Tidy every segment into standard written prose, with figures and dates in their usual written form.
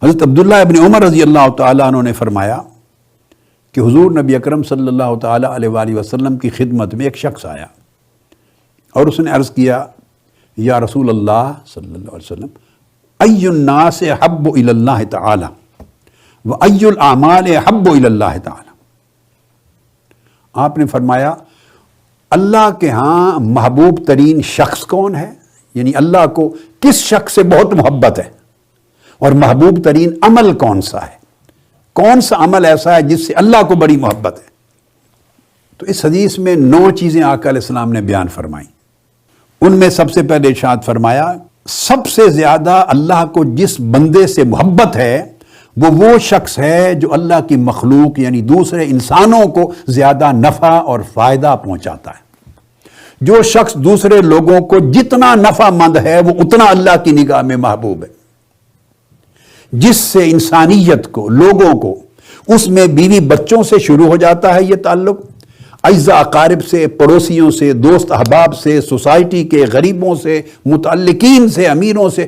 حضرت عبداللہ ابن عمر رضی اللہ تعالیٰ عنہ نے فرمایا کہ حضور نبی اکرم صلی اللہ تعالیٰ علیہ وآلہ وسلم کی خدمت میں ایک شخص آیا اور اس نے عرض کیا یا رسول اللہ صلی اللہ علیہ وسلم ای الناس احب الی اللہ تعالی و ای الاعمال احب الی اللہ تعالی. آپ نے فرمایا اللہ کے ہاں محبوب ترین شخص کون ہے، یعنی اللہ کو کس شخص سے بہت محبت ہے، اور محبوب ترین عمل کون سا ہے، کون سا عمل ایسا ہے جس سے اللہ کو بڑی محبت ہے. تو اس حدیث میں 9 چیزیں آقا علیہ السلام نے بیان فرمائیں. ان میں سب سے پہلے ارشاد فرمایا سب سے زیادہ اللہ کو جس بندے سے محبت ہے وہ شخص ہے جو اللہ کی مخلوق یعنی دوسرے انسانوں کو زیادہ نفع اور فائدہ پہنچاتا ہے. جو شخص دوسرے لوگوں کو جتنا نفع مند ہے وہ اتنا اللہ کی نگاہ میں محبوب ہے. جس سے انسانیت کو، لوگوں کو، اس میں بیوی بچوں سے شروع ہو جاتا ہے یہ تعلق، اعزاء اقارب سے، پڑوسیوں سے، دوست احباب سے، سوسائٹی کے غریبوں سے، متعلقین سے، امیروں سے،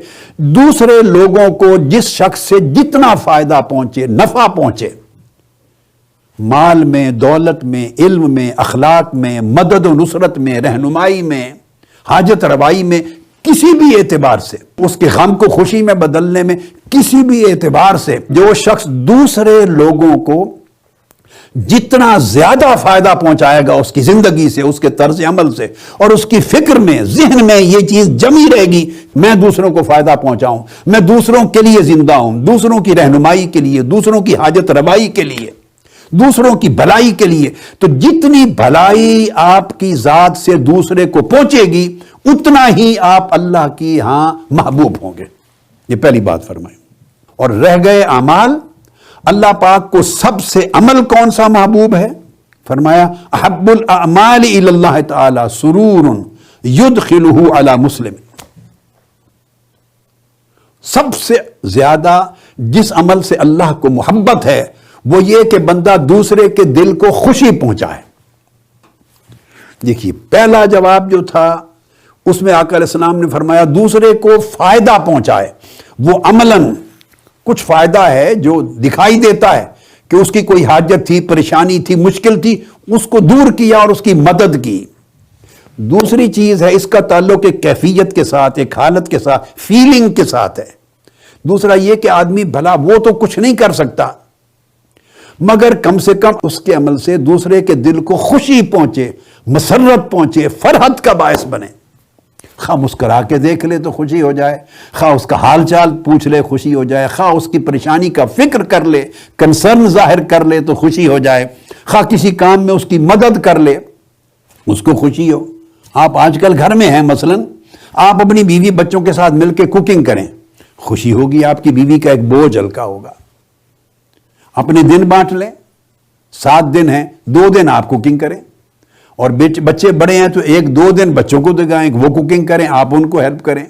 دوسرے لوگوں کو جس شخص سے جتنا فائدہ پہنچے، نفع پہنچے، مال میں، دولت میں، علم میں، اخلاق میں، مدد و نصرت میں، رہنمائی میں، حاجت روائی میں، کسی بھی اعتبار سے، اس کے غم کو خوشی میں بدلنے میں، کسی بھی اعتبار سے جو شخص دوسرے لوگوں کو جتنا زیادہ فائدہ پہنچائے گا اس کی زندگی سے، اس کے طرز عمل سے، اور اس کی فکر میں، ذہن میں یہ چیز جمی رہے گی میں دوسروں کو فائدہ پہنچاؤں، میں دوسروں کے لیے زندہ ہوں، دوسروں کی رہنمائی کے لیے، دوسروں کی حاجت روائی کے لیے، دوسروں کی بھلائی کے لیے، تو جتنی بھلائی آپ کی ذات سے دوسرے کو پہنچے گی اتنا ہی آپ اللہ کی ہاں محبوب ہوں گے. یہ پہلی بات فرمائی. اور رہ گئے اعمال، اللہ پاک کو سب سے عمل کون سا محبوب ہے؟ فرمایا احب الاعمال الی اللہ تعالی سرور یدخلہ علی مسلم. سب سے زیادہ جس عمل سے اللہ کو محبت ہے وہ یہ کہ بندہ دوسرے کے دل کو خوشی پہنچائے. دیکھیے پہلا جواب جو تھا اس میں آقا علیہ السلام نے فرمایا دوسرے کو فائدہ پہنچائے. وہ عملاً کچھ فائدہ ہے جو دکھائی دیتا ہے کہ اس کی کوئی حاجت تھی، پریشانی تھی، مشکل تھی، اس کو دور کیا اور اس کی مدد کی. دوسری چیز ہے اس کا تعلق ایک کیفیت کے ساتھ، ایک حالت کے ساتھ، فیلنگ کے ساتھ ہے. دوسرا یہ کہ آدمی بھلا وہ تو کچھ نہیں کر سکتا مگر کم سے کم اس کے عمل سے دوسرے کے دل کو خوشی پہنچے، مسرت پہنچے، فرحت کا باعث بنے. خواہ مسکرا کے دیکھ لے تو خوشی ہو جائے، خواہ اس کا حال چال پوچھ لے خوشی ہو جائے، خواہ اس کی پریشانی کا فکر کر لے، کنسرن ظاہر کر لے تو خوشی ہو جائے، خواہ کسی کام میں اس کی مدد کر لے اس کو خوشی ہو. آپ آج کل گھر میں ہیں، مثلاً آپ اپنی بیوی بچوں کے ساتھ مل کے کوکنگ کریں، خوشی ہوگی، آپ کی بیوی کا ایک بوجھ ہلکا ہوگا. اپنے دن بانٹ لیں، 7 دن ہیں، 2 دن آپ کوکنگ کریں، اور بچے بڑے ہیں تو 1-2 دن بچوں کو دکھائیں وہ کوکنگ کریں، آپ ان کو ہیلپ کریں.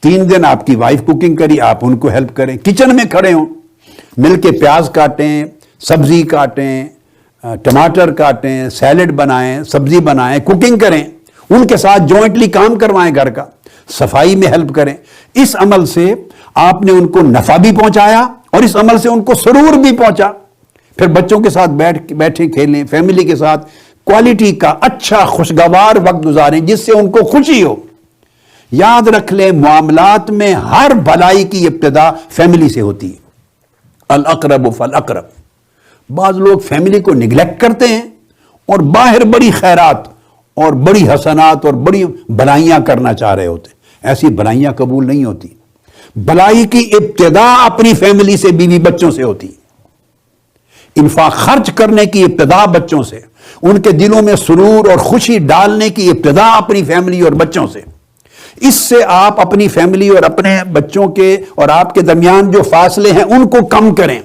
3 دن آپ کی وائف کوکنگ کری، آپ ان کو ہیلپ کریں. کچن میں کھڑے ہوں، مل کے پیاز کاٹیں، سبزی کاٹیں، ٹماٹر کاٹیں، سیلڈ بنائیں، سبزی بنائیں، کوکنگ کریں، ان کے ساتھ جوائنٹلی کام کروائیں، گھر کا صفائی میں ہیلپ کریں. اس عمل سے آپ نے ان کو نفع بھی پہنچایا اور اس عمل سے ان کو سرور بھی پہنچا. پھر بچوں کے ساتھ بیٹھے کھیلیں، فیملی کے ساتھ کوالٹی کا اچھا خوشگوار وقت گزاریں جس سے ان کو خوشی ہو. یاد رکھ لیں معاملات میں ہر بھلائی کی ابتدا فیملی سے ہوتی ہے. الاقرب فالاقرب. بعض لوگ فیملی کو نگلیکٹ کرتے ہیں اور باہر بڑی خیرات اور بڑی حسنات اور بڑی بھلائیاں کرنا چاہ رہے ہوتے. ایسی بھلائیاں قبول نہیں ہوتی. بھلائی کی ابتدا اپنی فیملی سے، بیوی بچوں سے ہوتی. انفاق خرچ کرنے کی ابتدا بچوں سے، ان کے دلوں میں سرور اور خوشی ڈالنے کی ابتدا اپنی فیملی اور بچوں سے. اس سے آپ اپنی فیملی اور اپنے بچوں کے اور آپ کے درمیان جو فاصلے ہیں ان کو کم کریں،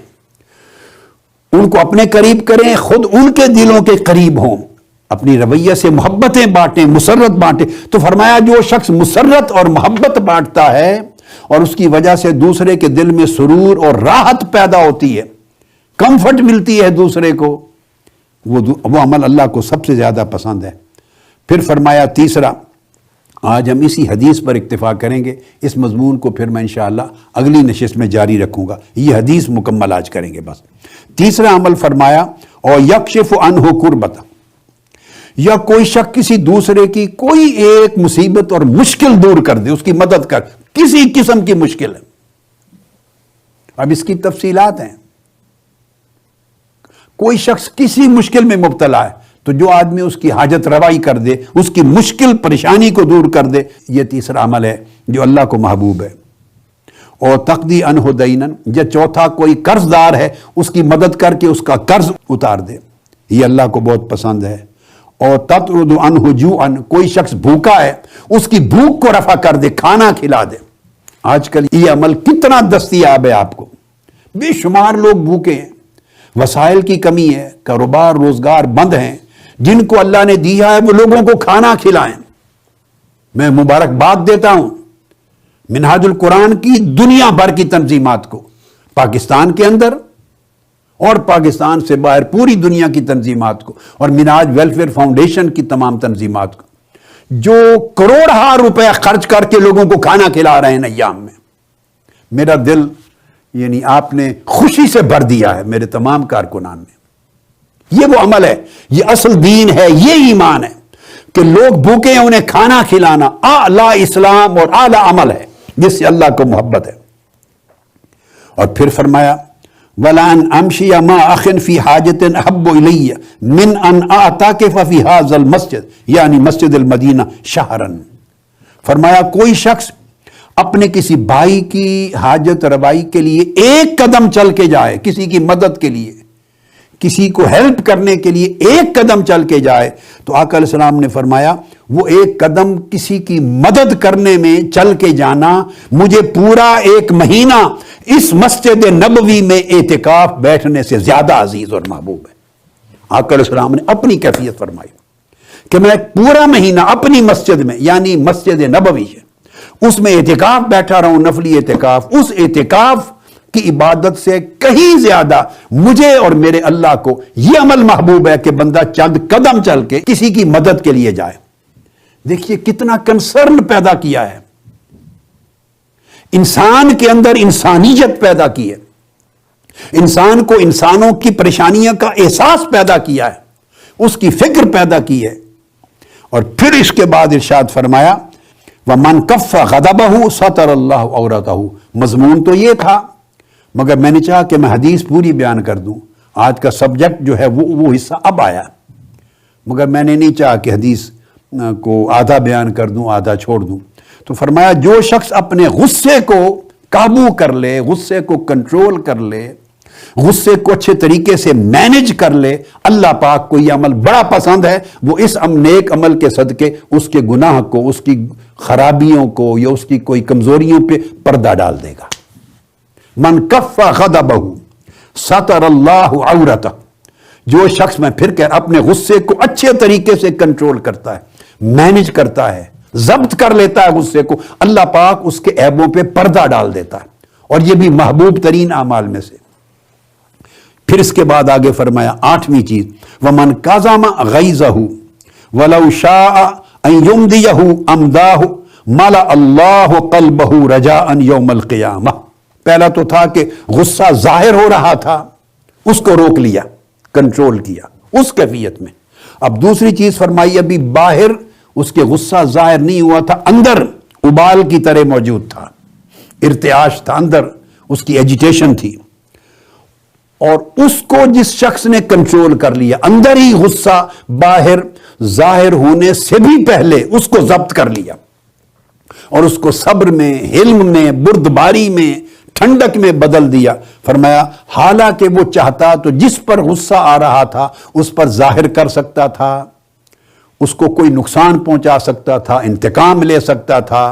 ان کو اپنے قریب کریں، خود ان کے دلوں کے قریب ہوں، اپنی رویہ سے محبتیں بانٹیں، مسرت بانٹیں. تو فرمایا جو شخص مسرت اور محبت بانٹتا ہے اور اس کی وجہ سے دوسرے کے دل میں سرور اور راحت پیدا ہوتی ہے، کمفرٹ ملتی ہے دوسرے کو، وہ عمل اللہ کو سب سے زیادہ پسند ہے. پھر فرمایا تیسرا آج ہم اسی حدیث پر اکتفا کریں گے. اس مضمون کو پھر میں انشاءاللہ اگلی نشست میں جاری رکھوں گا. یہ حدیث مکمل آج کریں گے بس. تیسرا عمل فرمایا اور یکشف عنہ کربت، یا کوئی شخص کسی دوسرے کی کوئی ایک مصیبت اور مشکل دور کر دے، اس کی مدد کر، کسی قسم کی مشکل ہے. اب اس کی تفصیلات ہیں. کوئی شخص کسی مشکل میں مبتلا ہے تو جو آدمی اس کی حاجت روائی کر دے، اس کی مشکل پریشانی کو دور کر دے، یہ تیسرا عمل ہے جو اللہ کو محبوب ہے. اور تقضی عنہ دینا، یا چوتھا کوئی قرض دار ہے اس کی مدد کر کے اس کا قرض اتار دے، یہ اللہ کو بہت پسند ہے. اور تطرد عنہ جوعا، کوئی شخص بھوکا ہے اس کی بھوک کو رفع کر دے، کھانا کھلا دے. آج کل یہ عمل کتنا دستیاب ہے آپ کو. بے شمار لوگ بھوکے ہیں، وسائل کی کمی ہے، کاروبار روزگار بند ہیں. جن کو اللہ نے دیا ہے وہ لوگوں کو کھانا کھلائیں. میں مبارکباد دیتا ہوں منہاج القرآن کی دنیا بھر کی تنظیمات کو، پاکستان کے اندر اور پاکستان سے باہر پوری دنیا کی تنظیمات کو، اور منہاج ویلفیئر فاؤنڈیشن کی تمام تنظیمات کو، جو کروڑ روپے خرچ کر کے لوگوں کو کھانا کھلا رہے ہیں ایام میں. میرا دل یعنی آپ نے خوشی سے بھر دیا ہے میرے تمام کارکنان نے. یہ وہ عمل ہے، یہ اصل دین ہے، یہ ایمان ہے کہ لوگ بھوکے ہیں انہیں کھانا کھلانا اعلی اسلام اور اعلی عمل ہے جس سے اللہ کو محبت ہے. اور پھر فرمایا وَلَا أَنْ أَمْشِيَ مَا أَخٍ فِي حَاجَةٍ أَحَبُّ إِلَيَّ مِنْ أَنْ أَعْتَكِفَ فِي هَذَا الْمَسْجِدِ، یعنی مسجد المدینہ شہراً. فرمایا کوئی شخص اپنے کسی بھائی کی حاجت روائی کے لیے ایک قدم چل کے جائے، کسی کی مدد کے لیے، کسی کو ہیلپ کرنے کے لیے ایک قدم چل کے جائے، تو آقا علیہ السلام نے فرمایا وہ ایک قدم کسی کی مدد کرنے میں چل کے جانا مجھے پورا ایک مہینہ اس مسجد نبوی میں اعتکاف بیٹھنے سے زیادہ عزیز اور محبوب ہے. آقا علیہ السلام نے اپنی کیفیت فرمائی کہ میں پورا مہینہ اپنی مسجد میں یعنی مسجد نبوی ہے اس میں اعتکاف بیٹھا رہا ہوں، نفلی اعتکاف. اس اعتکاف کی عبادت سے کہیں زیادہ مجھے اور میرے اللہ کو یہ عمل محبوب ہے کہ بندہ چند قدم چل کے کسی کی مدد کے لیے جائے. دیکھیے کتنا کنسرن پیدا کیا ہے، انسان کے اندر انسانیت پیدا کی ہے، انسان کو انسانوں کی پریشانیوں کا احساس پیدا کیا ہے، اس کی فکر پیدا کی ہے. اور پھر اس کے بعد ارشاد فرمایا وَمَنْ كَفَّ غَضَبَهُ سَتَرَ اللَّهُ عَوْرَتَهُ. مضمون تو یہ تھا مگر میں نے چاہا کہ میں حدیث پوری بیان کر دوں. آج کا سبجیکٹ جو ہے وہ حصہ اب آیا، مگر میں نے نہیں چاہا کہ حدیث کو آدھا بیان کر دوں آدھا چھوڑ دوں. تو فرمایا جو شخص اپنے غصے کو قابو کر لے، غصے کو کنٹرول کر لے، غصے کو اچھے طریقے سے مینج کر لے، اللہ پاک کو یہ عمل بڑا پسند ہے. وہ اس نیک عمل کے صدقے اس کے گناہ کو، اس کی خرابیوں کو یا اس کی کوئی کمزوریوں پہ پردہ ڈال دے گا. من کف غضبہ ستر اللہ عورتہ. جو شخص میں پھر کہ اپنے غصے کو اچھے طریقے سے کنٹرول کرتا ہے، مینج کرتا ہے، ضبط کر لیتا ہے غصے کو، اللہ پاک اس کے عیبوں پہ پردہ ڈال دیتا ہے. اور یہ بھی محبوب ترین اعمال میں سے. پھر اس کے بعد آگے فرمایا 8ویں چیز وَمَنْ قَزَمَ غَيْظَهُ وَلَوْ شَاءَ أَنْ يُمْدِيَهُ أَمْدَاهُ مَلَأَ اللَّهُ قَلْبَهُ رَجَاءً يَوْمَ الْقِيَامَةِ. پہلا تو تھا کہ غصہ ظاہر ہو رہا تھا، اس کو روک لیا، کنٹرول کیا اس کیفیت میں. اب دوسری چیز فرمائی ابھی باہر اس کے غصہ ظاہر نہیں ہوا تھا، اندر ابال کی طرح موجود تھا، ارتعاش تھا، اندر اس کی ایجیٹیشن تھی. اور اس کو جس شخص نے کنٹرول کر لیا، اندر ہی غصہ باہر ظاہر ہونے سے بھی پہلے اس کو ضبط کر لیا اور اس کو صبر میں، حلم میں، بردباری میں، ٹھنڈک میں بدل دیا. فرمایا حالانکہ وہ چاہتا تو جس پر غصہ آ رہا تھا اس پر ظاہر کر سکتا تھا، اس کو کوئی نقصان پہنچا سکتا تھا، انتقام لے سکتا تھا،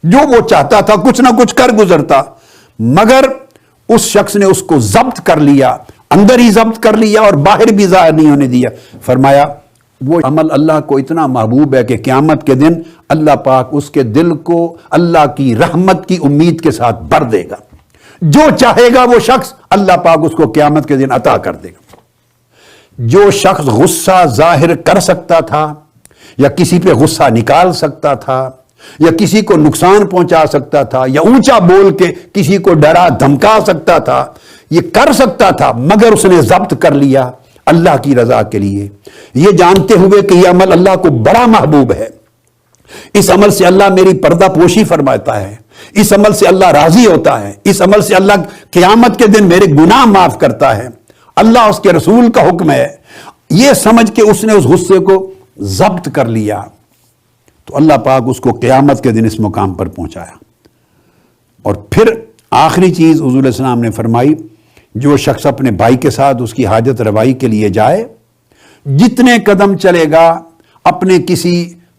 جو وہ چاہتا تھا کچھ نہ کچھ کر گزرتا. مگر اس شخص نے اس کو ضبط کر لیا، اندر ہی ضبط کر لیا اور باہر بھی ظاہر نہیں ہونے دیا. فرمایا وہ عمل اللہ کو اتنا محبوب ہے کہ قیامت کے دن اللہ پاک اس کے دل کو اللہ کی رحمت کی امید کے ساتھ بھر دے گا. جو چاہے گا وہ شخص اللہ پاک اس کو قیامت کے دن عطا کر دے گا. جو شخص غصہ ظاہر کر سکتا تھا یا کسی پہ غصہ نکال سکتا تھا یا کسی کو نقصان پہنچا سکتا تھا یا اونچا بول کے کسی کو ڈرا دھمکا سکتا تھا، یہ کر سکتا تھا، مگر اس نے ضبط کر لیا اللہ کی رضا کے لیے، یہ جانتے ہوئے کہ یہ عمل اللہ کو بڑا محبوب ہے، اس عمل سے اللہ میری پردہ پوشی فرماتا ہے، اس عمل سے اللہ راضی ہوتا ہے، اس عمل سے اللہ قیامت کے دن میرے گناہ معاف کرتا ہے، اللہ اس کے رسول کا حکم ہے، یہ سمجھ کے اس نے اس غصے کو ضبط کر لیا، تو اللہ پاک اس کو قیامت کے دن اس مقام پر پہنچایا۔ اور پھر آخری چیز حضور علیہ السلام نے فرمائی، جو شخص اپنے بھائی کے ساتھ اس کی حاجت روائی کے لیے جائے، جتنے قدم چلے گا اپنے کسی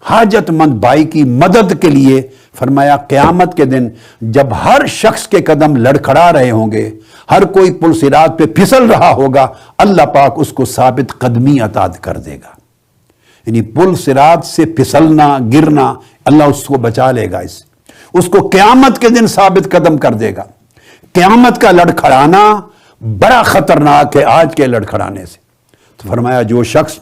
حاجت مند بھائی کی مدد کے لیے، فرمایا قیامت کے دن جب ہر شخص کے قدم لڑکھڑا رہے ہوں گے، ہر کوئی پل صراط پہ پھسل رہا ہوگا، اللہ پاک اس کو ثابت قدمی عطا کر دے گا۔ یعنی پل صراط سے پھسلنا، گرنا، اللہ اس کو بچا لے گا، اس کو قیامت کے دن ثابت قدم کر دے گا۔ قیامت کا لڑکھڑانا بڑا خطرناک ہے آج کے لڑکھڑانے سے۔ تو فرمایا جو شخص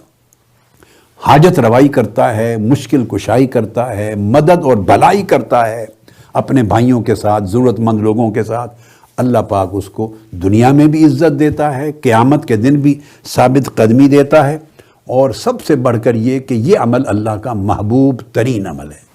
حاجت روائی کرتا ہے، مشکل کشائی کرتا ہے، مدد اور بھلائی کرتا ہے اپنے بھائیوں کے ساتھ، ضرورت مند لوگوں کے ساتھ، اللہ پاک اس کو دنیا میں بھی عزت دیتا ہے، قیامت کے دن بھی ثابت قدمی دیتا ہے، اور سب سے بڑھ کر یہ کہ یہ عمل اللہ کا محبوب ترین عمل ہے۔